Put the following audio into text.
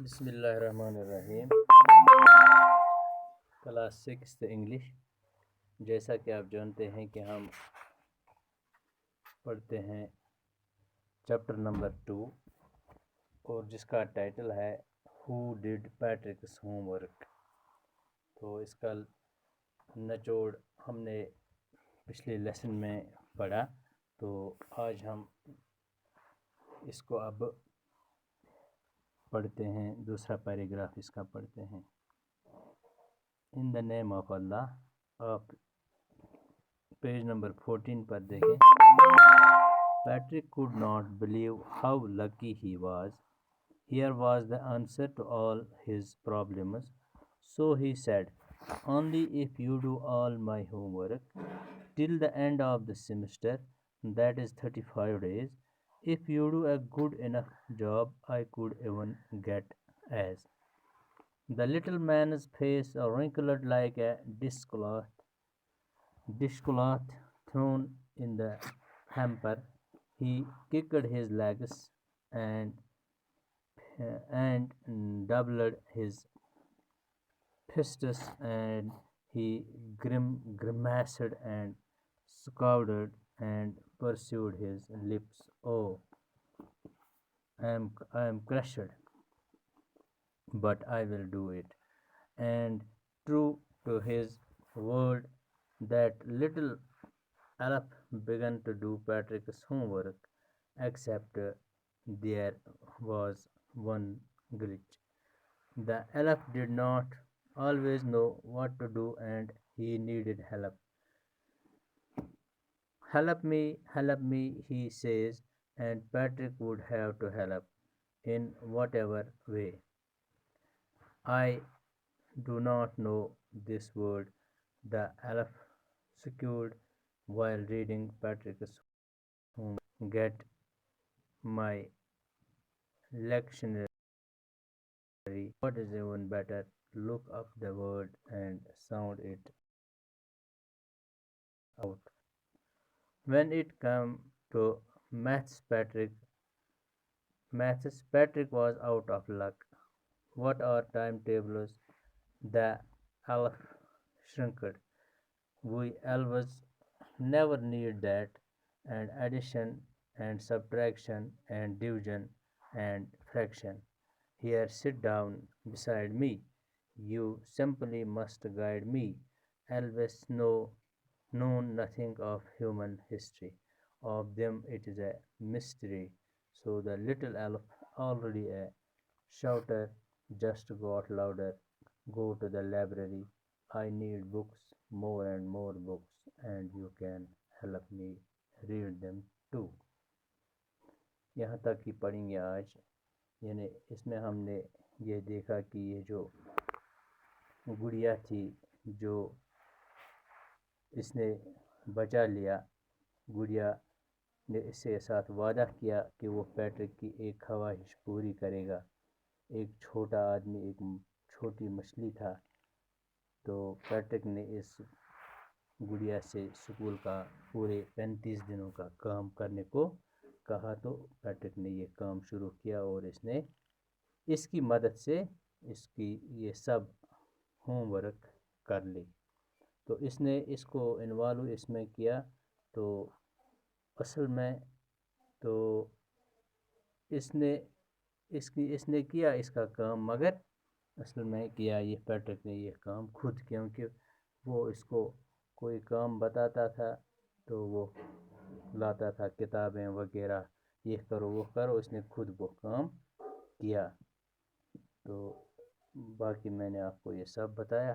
بسم اللہ الرحمن الرحیم۔ Class 6 English. جیسا کہ آپ جانتے ہیں کہ ہم پڑھتے ہیں چیپٹر نمبر 2 اور جس کا ٹائٹل ہے who did Patrick's home work. تو اس کا نچوڑ ہم نے پچھلے لیسن میں پڑھا، تو آج ہم اس کو اب پڑھتے ہیں، دوسرا پیراگراف اس کا پڑھتے ہیں۔ ان دا نیم آف اللہ، آپ پیج نمبر 14 پر دیکھیں۔ Patrick could not believe how lucky he was. Here was the answer to all his problems. So he said, only if you do all my homework till the end of the semester, that is 35 days, if you do a good enough job, I could even get as. The little man's face wrinkled like a dishcloth thrown in the hamper. He kicked his legs and doubled his fists, and he grimaced and scowled and pursued his lips. Oh, I am crushed, but I will do it. And true to his word, that little elf began to do Patrick's homework, except there was one glitch. The elf did not always know what to do, and he needed help. Help me, he says, and Patrick would have to help in whatever way. I do not know this word, the elf squealed while reading Patrick's homework. Get my lectionary. What is even better, look up the word and sound it out. When it came to maths, Patrick was out of luck. What are timetables? The elf shrieked. We elves never need that, and addition and subtraction and division and fraction. Here, sit down beside me. You simply must guide me. Elves know nothing of human history. Of them it is a mystery. So the little elf, already a shouter, just got louder. Go to the library. I need books, more and more books, and you can help me read them too. یہاں تک ہی پڑھیں گے آج۔ یعنی اس میں ہم نے یہ دیکھا کہ یہ جو گڑیا تھی، جو اس نے بچا لیا، گڑیا نے اس کے ساتھ وعدہ کیا کہ وہ پیٹرک کی ایک خواہش پوری کرے گا۔ ایک چھوٹا آدمی، ایک چھوٹی مچھلی تھا، تو پیٹرک نے اس گڑیا سے اسکول کا پورے 35 دنوں کا کام کرنے کو کہا، تو پیٹرک نے یہ کام شروع کیا اور اس کی مدد سے اس کی یہ سب ہوم ورک کر لی۔ تو اس نے اس کو انوالو اس میں کیا، تو اصل میں تو اس نے کیا اس کا کام، مگر اصل میں کیا یہ پیٹرک نے یہ کام خود، کیونکہ وہ اس کو کوئی کام بتاتا تھا تو وہ لاتا تھا کتابیں وغیرہ، یہ کرو وہ کرو، اس نے خود وہ کام کیا۔ تو باقی میں نے آپ کو یہ سب بتایا۔